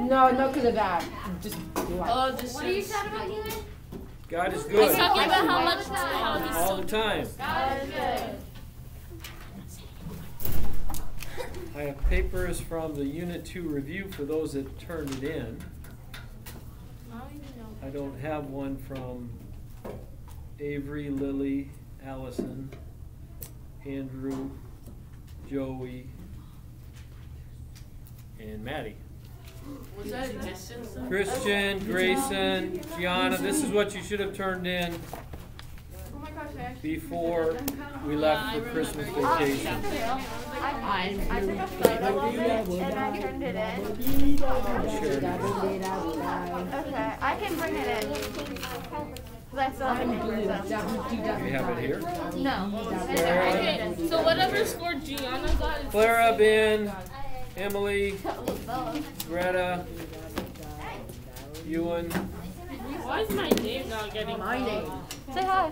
No, not because of that. Just what are you talking about, Healy? God is I'm good. talking about how much how he's All so the time. God is good. I have papers from the Unit 2 review for those that turned it in. I don't have one from Avery, Lily, Allison, Andrew, Joey, and Maddie. Was that a distance? Christian, Grayson, Gianna, this is what you should have turned in before we left for Christmas vacation. I took a photo of it and I turned it in. Okay, I can bring it in. Because I still have it. You have it here? No. Okay, so whatever score Gianna got is Clara, Ben, Emily, Greta, Ewan. why is my name not getting my name? Say hi.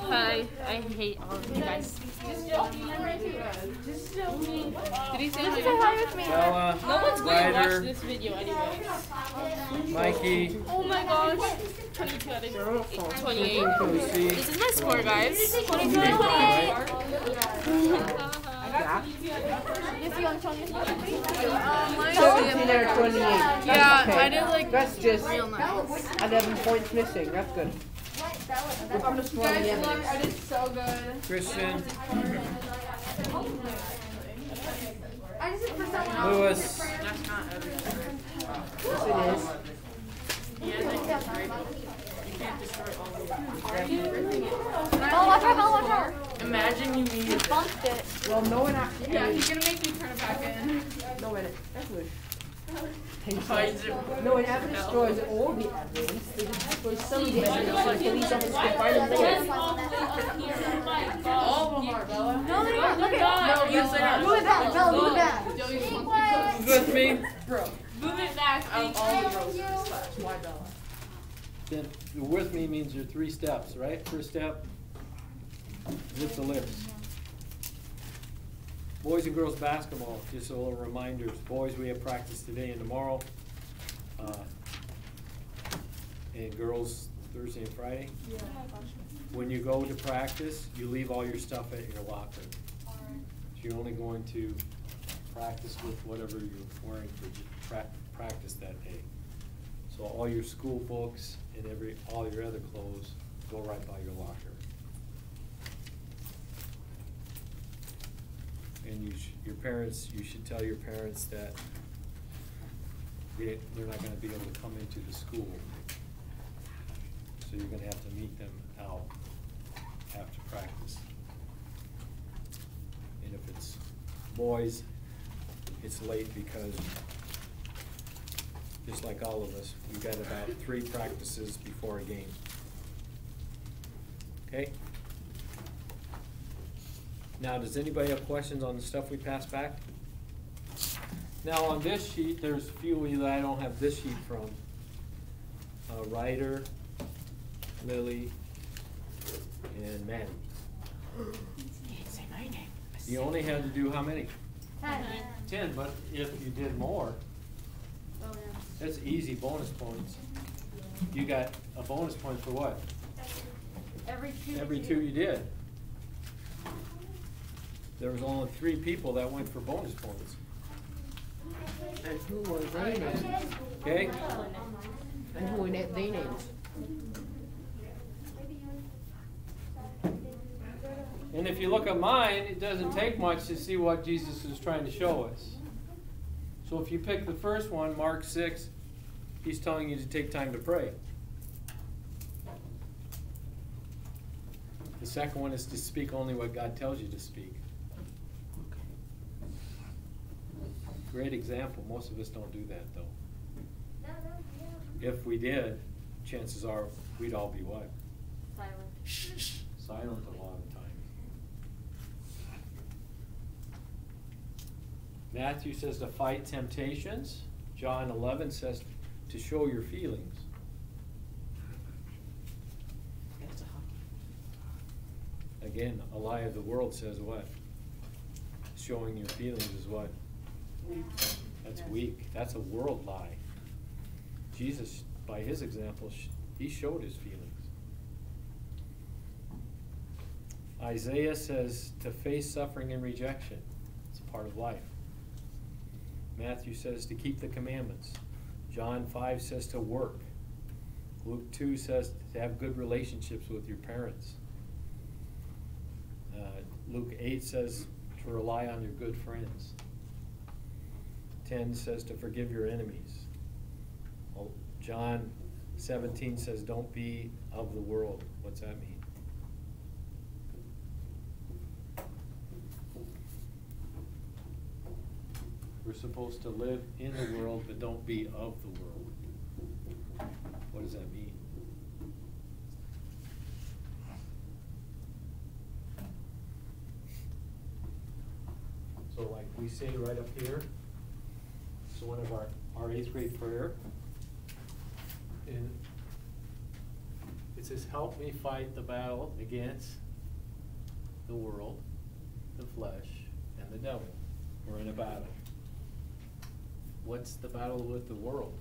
Hi, I hate all of you guys. Did he say Just say hi with me. Bella, no one's going to watch Ryder, this video anyway. Mikey, Oh my gosh. 22 out of 28. Lucy. This is my score, guys. 22 Right. out of 17 out of 28. Yeah, Okay. I did like That's just real nice. 11 points missing. That's good. I'm just throwing the evidence. I did so good. Christian, I just did for someone else. Lewis, That's not everything. Yes, it is. You can't destroy all of Oh, watch out, watch out. it. Imagine you need Bumped it. Well, no one actually. Yeah, he's gonna make me turn it back in. No, it. That's weird. Hides it. No, it never destroys all the evidence. It just destroys some of the evidence so the police officers can find it later. All of them are, Bella. No, they're not. Look at No, it. yes, they are. Move it back. No, move it back. with me. Move it back. All the roses. Why Bella? Then the with me means your 3 steps, right? First step, zip the lips. Boys and girls basketball, just a little reminders. Boys, we have practice today and tomorrow. And girls, Thursday and Friday. Yeah. When you go to practice, you leave all your stuff at your locker. So you're only going to practice with whatever you're wearing for practice that day. So all your school books and all your other clothes go right by your locker. And your parents, you should tell your parents that they're not gonna be able to come into the school. So you're gonna have to meet them out after practice. And if it's boys, it's late because just like all of us, we've got about 3 practices before a game. Okay? Now, does anybody have questions on the stuff we passed back? Now, on this sheet, there's a few of you that I don't have this sheet from. Ryder, Lily, and Maddie. Say my name. You only had to do how many? 10. 10, but if you did more, that's easy bonus points. You got a bonus point for what? Every 2 you did. There was only 3 people that went for bonus points. And who were their names? Okay? And who were their names? And if you look at mine, it doesn't take much to see what Jesus is trying to show us. So if you pick the first one, Mark 6, he's telling you to take time to pray. The second one is to speak only what God tells you to speak. Great example. Most of us don't do that, though. If we did, chances are we'd all be what? Silent a lot of times. Matthew says to fight temptations. John 11 says to show your feelings. Again, a lie of the world says what? Showing your feelings is what? That's weak. That's a world lie. Jesus, by his example, he showed his feelings. Isaiah says to face suffering and rejection. It's part of life. Matthew says to keep the commandments. John 5 says to work. Luke 2 says to have good relationships with your parents. Luke 8 says to rely on your good friends. 10 says to forgive your enemies. John 17 says don't be of the world. What's that mean? We're supposed to live in the world, but don't be of the world. What does that mean? So like we say right up here, it's one of our 8th grade prayer. And it says, help me fight the battle against the world, the flesh, and the devil. We're in a battle. What's the battle with the world?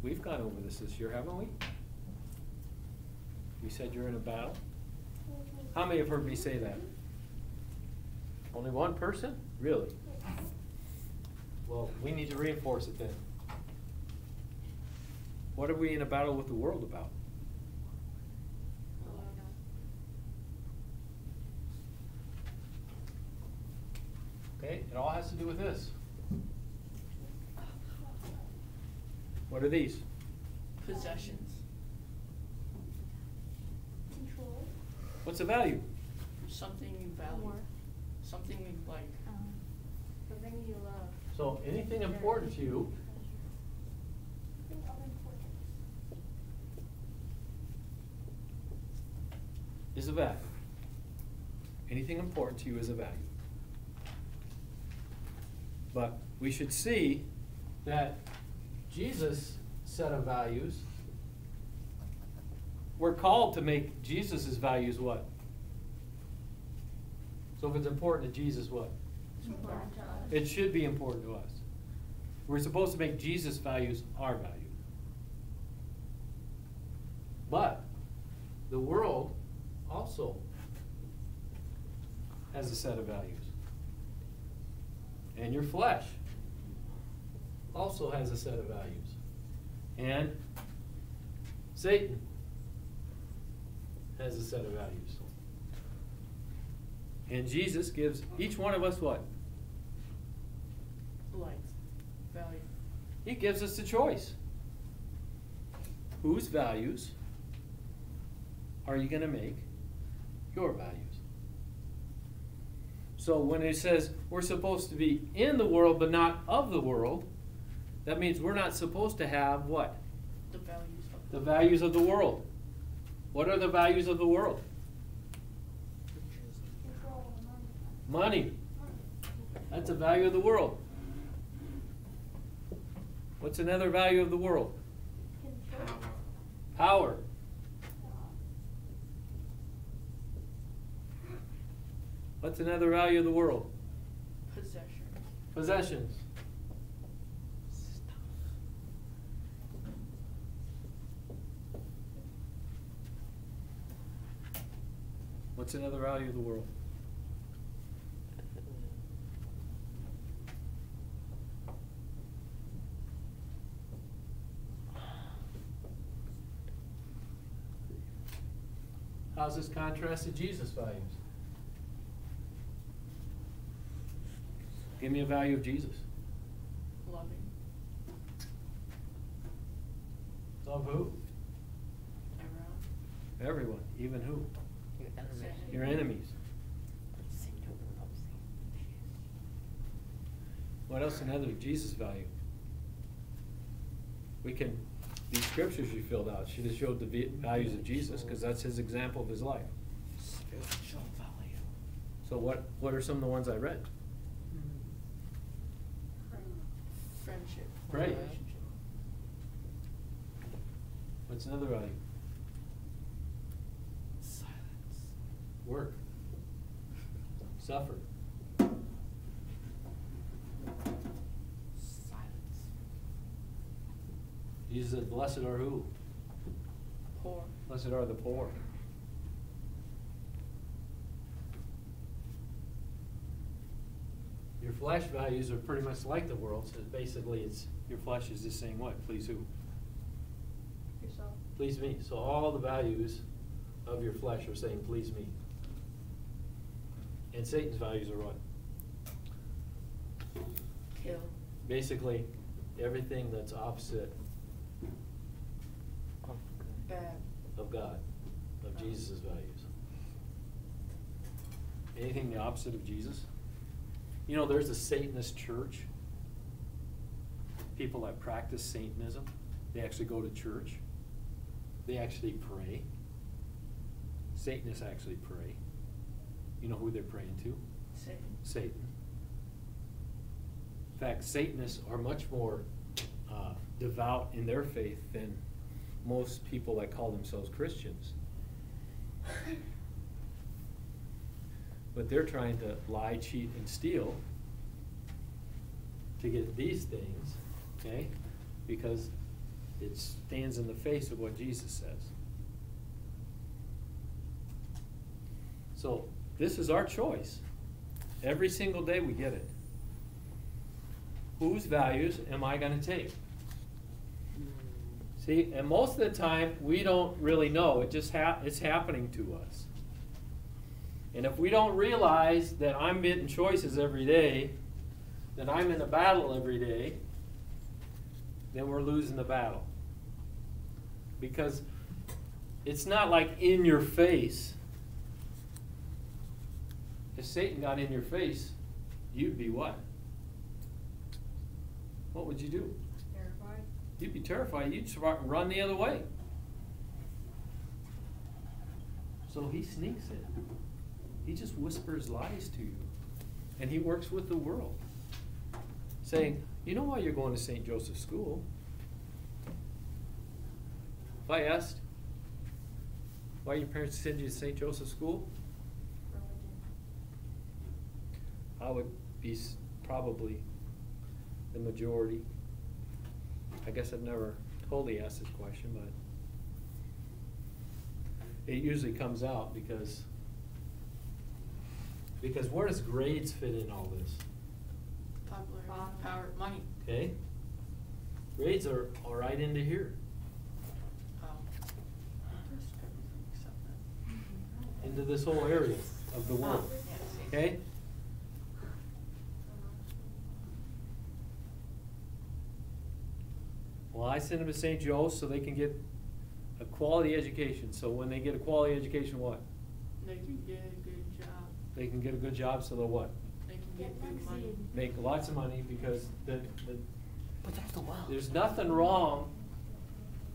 We've gone over this year, haven't we? We said you're in a battle. How many have heard me say that? Only one person? Really? Well, we need to reinforce it then. What are we in a battle with the world about? Okay, it all has to do with this. What are these? Possessions. Control. What's the value? Something you value. More. Something you like. Something you love. So anything important to you is a value. Anything important to you is a value. But we should see that Jesus' set of values, we're called to make Jesus' values what? So if it's important to Jesus, what? It's important to us. It should be important to us. We're supposed to make Jesus' values our value. But the world also has a set of values. And your flesh also has a set of values. And Satan has a set of values. And Jesus gives each one of us what? Like, value. He gives us the choice. Whose values are you going to make your values? So when it says we're supposed to be in the world but not of the world, that means we're not supposed to have what? The values of The values of the world. What are the values of the world? Control. Money. That's a value of the world. What's another value of the world? Control. Power. What's another value of the world? possession. Possessions. What's another value of the world? How's this contrast to Jesus' values? Give me a value of Jesus. Loving. Love who? Everyone. Everyone. Even who? Same. Your enemies. What else another Jesus value? We can, these scriptures you filled out should have showed the values of Jesus because that's his example of his life. Spiritual value. So what are some of the ones I read? Friendship. Right. Relationship. What's another value? Silence. Work. Suffer. Jesus said, blessed are who? Poor. Blessed are the poor. Your flesh values are pretty much like the world, so basically it's, your flesh is just saying what? Please who? Yourself. Please me. So all the values of your flesh are saying, please me. And Satan's values are what? Kill. Basically, everything that's opposite Bad. of God, of Jesus' values. Anything the opposite of Jesus? You know, there's a Satanist church. People that practice Satanism, they actually go to church. They actually pray. Satanists actually pray. You know who they're praying to? Satan. Satan. In fact, Satanists are much more devout in their faith than most people that call themselves Christians. But they're trying to lie, cheat, and steal to get these things, okay? Because it stands in the face of what Jesus says. So this is our choice. Every single day we get it. Whose values am I going to take? See, and most of the time we don't really know. It just it's happening to us. And if we don't realize that I'm making choices every day, that I'm in a battle every day, then we're losing the battle. Because it's not like in your face. If Satan got in your face, you'd be what? What would you do? Terrified. You'd be terrified. You'd run the other way. So he sneaks in. He just whispers lies to you. And he works with the world. Saying, you know why you're going to St. Joseph's School? If I asked, why your parents send you to St. Joseph's School? I would be probably the majority. I guess I've never totally asked this question, but it usually comes out because where does grades fit in all this? Popularity, power, money. Okay? Grades are right into here. Into this whole area of the world. Okay? Well, I send them to St. Joe's so they can get a quality education. So when they get a quality education, what? They can get a good job. They can get a good job, so they'll what? They can get good money. Make lots of money because there's nothing wrong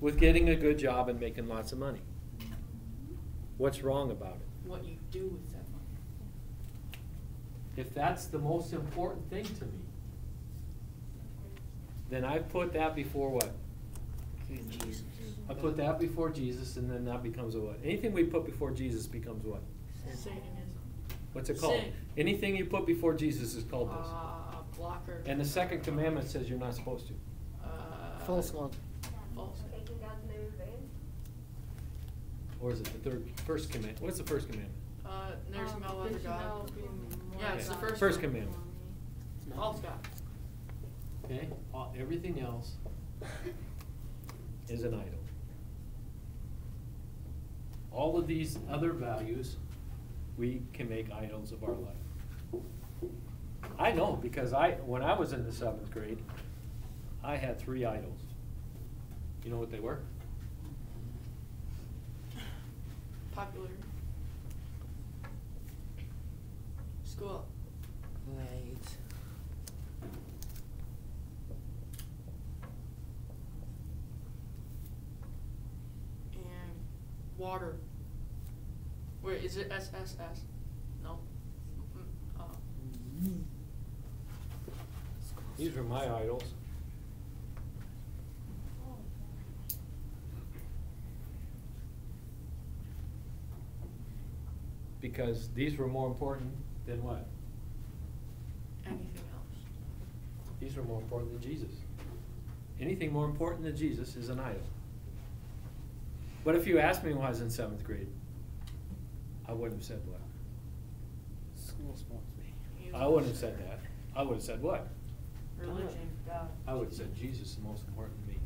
with getting a good job and making lots of money. What's wrong about it? What you do with that money. If that's the most important thing to me, then I put that before what? Jesus. I put that before Jesus, and then that becomes a what? Anything we put before Jesus becomes what? Satanism. What's it called? Sin. Anything you put before Jesus is called this. Blocker. And the second commandment says you're not supposed to. False one. False. Or is it the first commandment? What's the first commandment? There's no other God. Yeah, it's the first First one. commandment. False God. Okay? Everything else is an idol. All of these other values, we can make idols of our life. I know, because when I was in the 7th grade, I had 3 idols. You know what they were? Popular. School. Right. And water. Wait, is it SSS? No. These were my idols. Because these were more important than what? Anything else. These were more important than Jesus. anything more important than Jesus is an idol. But if you asked me when I was in 7th grade, I wouldn't have said what? School supposed to be. I wouldn't have said that. I would have said what? Religion, God. I would have said Jesus is the most important to me.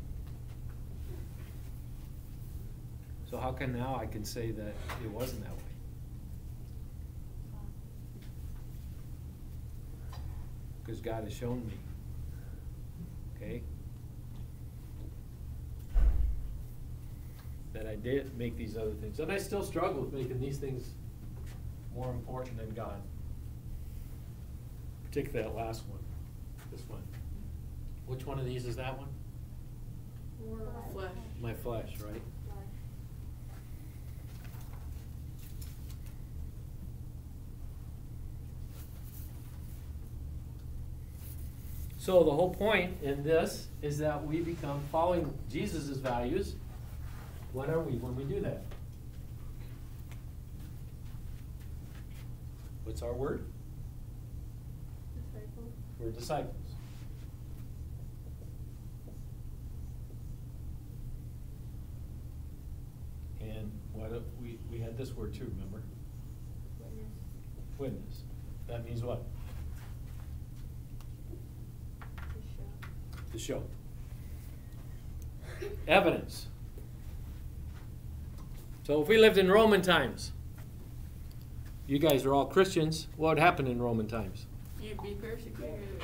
So how come now I can say that it wasn't that way? Because God has shown me. Okay? That I did make these other things. And I still struggle with making these things more important than God. Particularly that last one. This one. Which one of these is that one? Flesh. My flesh, right? So the whole point in this is that we become following Jesus' values. What are we when we do that? What's our word? Disciple. We're disciples. And we had this word too, remember? Witness. Witness. That means what? To show. Evidence. So if we lived in Roman times, you guys are all Christians, what would happen in Roman times? You'd be persecuted.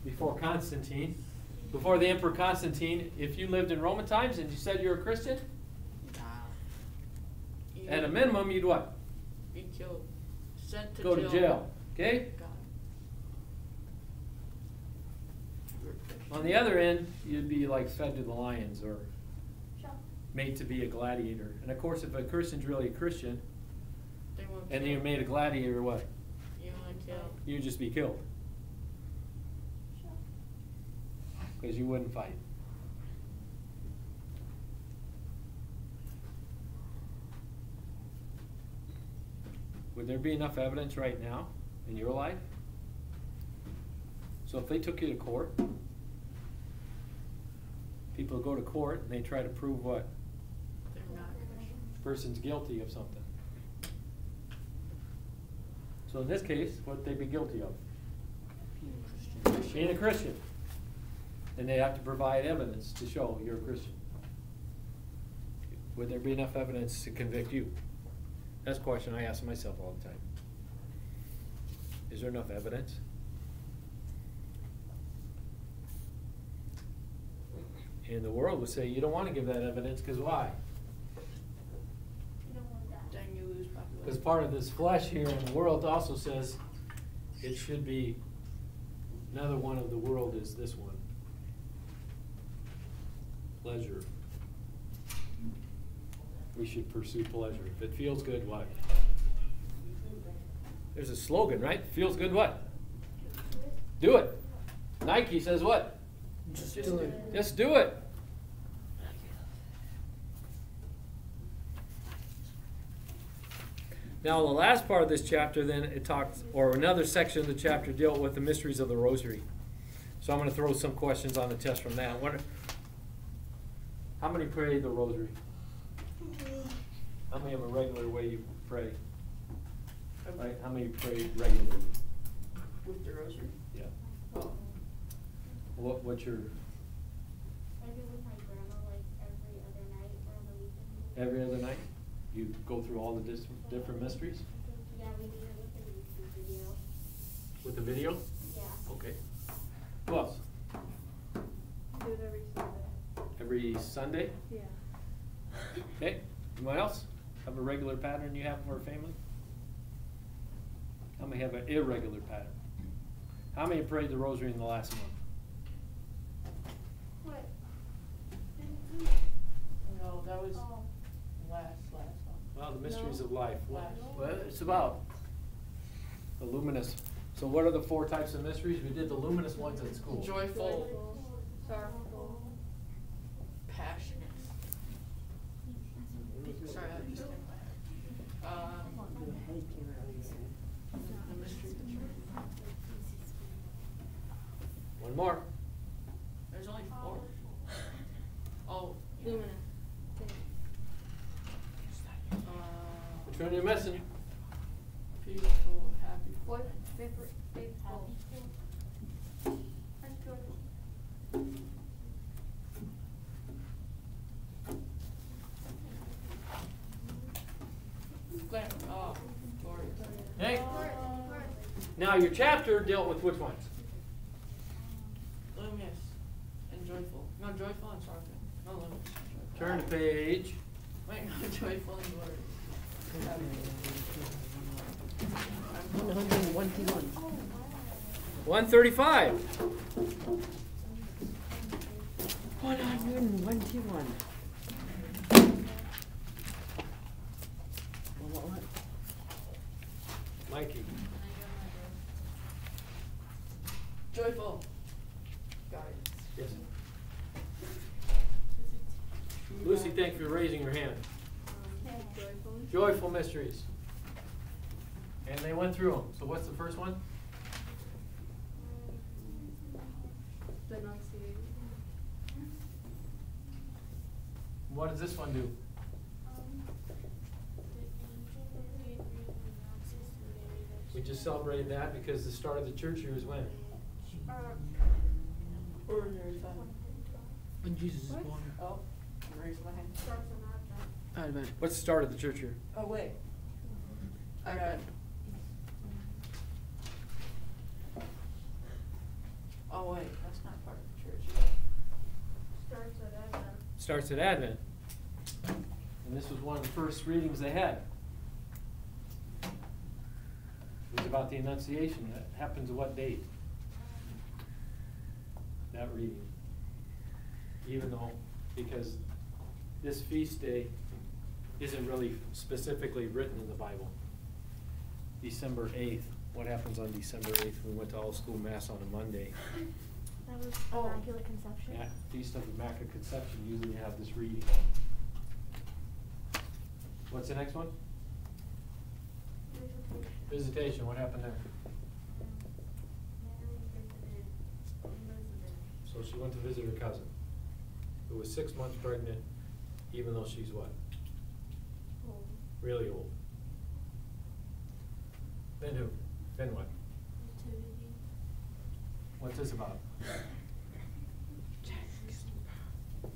Before Constantine, before the Emperor Constantine, if you lived in Roman times and you said you're a Christian, at a minimum you'd what? Be killed. Sent to Go to jail. Okay? God. On the other end, you'd be like fed to the lions or made to be a gladiator. And of course, if a Christian's really a Christian, They won't and kill. you're made a gladiator, what? You want to kill. You'd just be killed. Because you wouldn't fight. Would there be enough evidence right now in your life? So if they took you to court, people go to court and they try to prove what? They're not Christian. Person's guilty of something. So in this case, what would they be guilty of? Being a Christian. And they have to provide evidence to show you're a Christian. Would there be enough evidence to convict you? That's a question I ask myself all the time. Is there enough evidence? And the world would say you don't want to give that evidence because why? Then you lose Because popularity. part of this flesh here in the world also says it should be, another one of the world is this one. Pleasure. We should pursue pleasure. If it feels good, what? There's a slogan, right? Feels good, what? Do it. Nike says what? Just do it. Just do it. Now, the last part of this chapter, then, it talks, or another section of the chapter dealt with the mysteries of the rosary. So I'm going to throw some questions on the test from that. How many pray the rosary? How many have a regular way you pray? Right? How many pray regularly? With the rosary. Yeah. Oh. What's your I do with my grandma like every other night or on the weekend. every other night? You go through all the different mysteries Yeah, we do it with the YouTube video. with the video? Yeah. Okay. Who else? Do it every Sunday. Every Sunday? Yeah. Okay. Anyone else have a regular pattern you have for a family? How many have an irregular pattern? How many prayed the rosary in the last month? What? No, that was Oh. last one. Well, the mysteries No. of life. Last. What it's about? The luminous. So what are the 4 types of mysteries? We did the luminous ones at school. Joyful, sorrowful, passionate. Sorry, that just came to my head. The mystery of the Trinity. One more. There's only 4. Lumina. Which one are you missing? Peaceful, happy. What favorite faithful? That's joyful. Glam. Oh, glorious. Okay. Now your chapter dealt with which ones? Luminous and joyful. No, joyful and sorrowful. No, luminous and joyful. Turn to page. Wait, no, joyful and glorious. 121. 135. 121. What? Mikey. Joyful. Got it. Yes. Lucy, thank you for raising your hand. Joyful mysteries. And they went through them. So what's the first one? Denunciation. What does this one do? We just celebrated that because the start of the church year is when? Ordinary time. When Jesus is born. Oh, I raised my hand. Advent. What's the start of the church year? Oh, wait. I got. Oh, wait, that's not part of the church. Starts at Advent. And this was one of the first readings they had. It was about the Annunciation. That happens at what date? That reading. Even though, because this feast day isn't really specifically written in the Bible. December 8th. What happens on December 8th? We went to all school mass on a Monday. That was Oh. Immaculate Conception. Yeah, Feast of Immaculate Conception. Usually you have this reading. What's the next one? Visitation. What happened there? So she went to visit her cousin, who was 6 months pregnant, even though she's what? Really old. Then who? Then what? What's this about?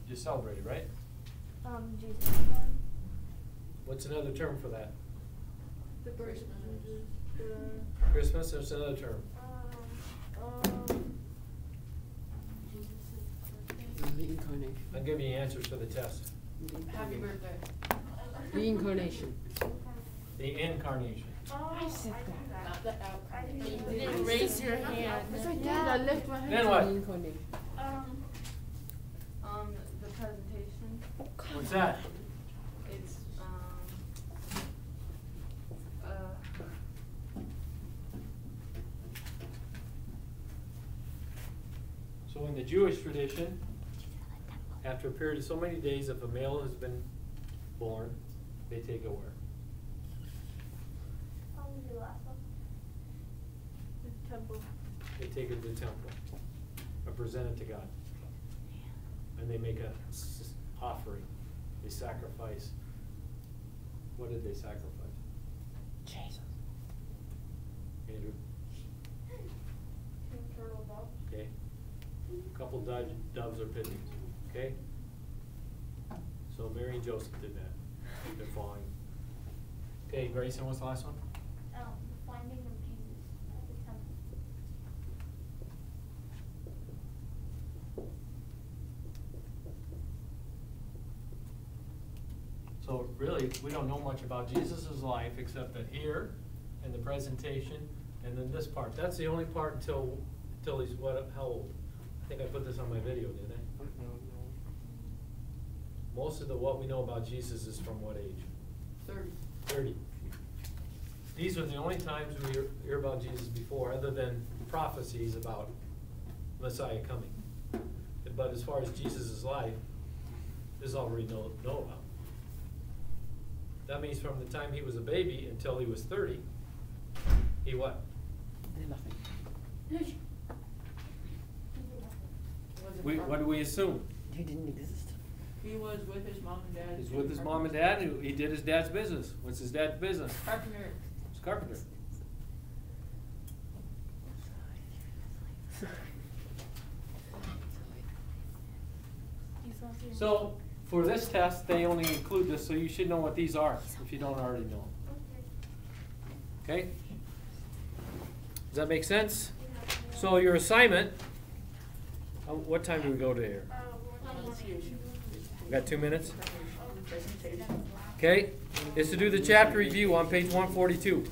Just celebrated, right? Jesus was born. What's another term for that? The birth of Jesus. Christmas, there's another term. The incarnation. I'll give you answers for the test. Happy birthday. The incarnation. The incarnation. I said that. Not the out. You didn't raise your hand. Yes, I did. I left my hand Then on what? the incarnation. The presentation. What's that? It's So in the Jewish tradition, after a period of so many days, if a male has been born, they take it where? The last one. the temple. They take it to the temple and present it to God. And they make a offering. They sacrifice. What did they sacrifice? Jesus. Andrew? Turtle dove. Okay. A couple doves or pigeons. Okay? So Mary and Joseph did that. They're fine. Okay, Grayson, what's the last one? Finding of Jesus at the temple. So really, we don't know much about Jesus' life except that here, and the presentation, and then this part. That's the only part until he's what? How old? I think I put this on my video, didn't I? Most of what we know about Jesus is from what age? 30. 30. These are the only times we hear about Jesus before, other than prophecies about Messiah coming. But as far as Jesus' life, this is all we know about. That means from the time he was a baby until he was 30, he what? Nothing. What do we assume? He didn't exist. He was with his mom and dad. He's with his mom and dad, and he did his dad's business. What's his dad's business? Carpenter. He's a carpenter. So, for this test, they only include this, so you should know what these are, if you don't already know. Okay? Does that make sense? So your assignment, what time do we go to here? We got 2 minutes? Okay, is to do the chapter review on page 142.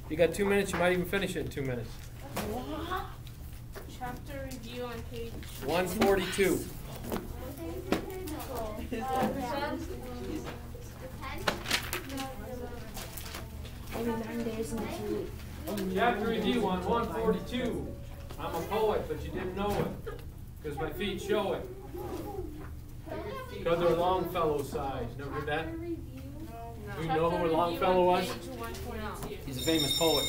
You got 2 minutes, you might even finish it in 2 minutes. Chapter review on page 142. Chapter review on 142. I'm a poet, but you didn't know it, because my feet show it. Because they're Longfellow size. Never heard that? You know who Longfellow was? He's a famous poet.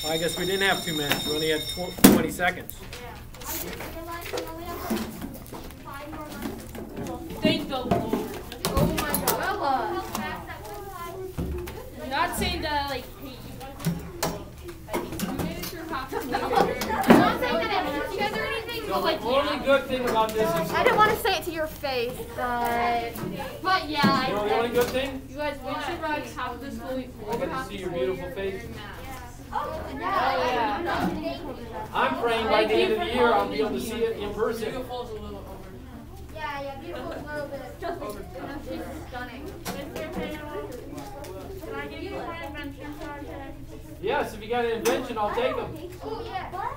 Well, I guess we didn't have 2 minutes. We only had 20 seconds. Thank the Lord. Oh my God. I'm not saying that I like hate you. I hate you. You made it through half of the year. I'm not saying that I hate you guys or anything, The but like, only good thing about this is I didn't want to say it to your face, but yeah. you know the only good thing? You guys went to rides half of the school week. I get to see your beautiful face. Oh, yeah. I'm praying by the end of the year I'll be able to see it in person. Beautiful's a little over. Yeah, beautiful a little bit. She's stunning. Can I give you my invention card? Yes, if you got an invention, I'll take them. Oh, yeah. What?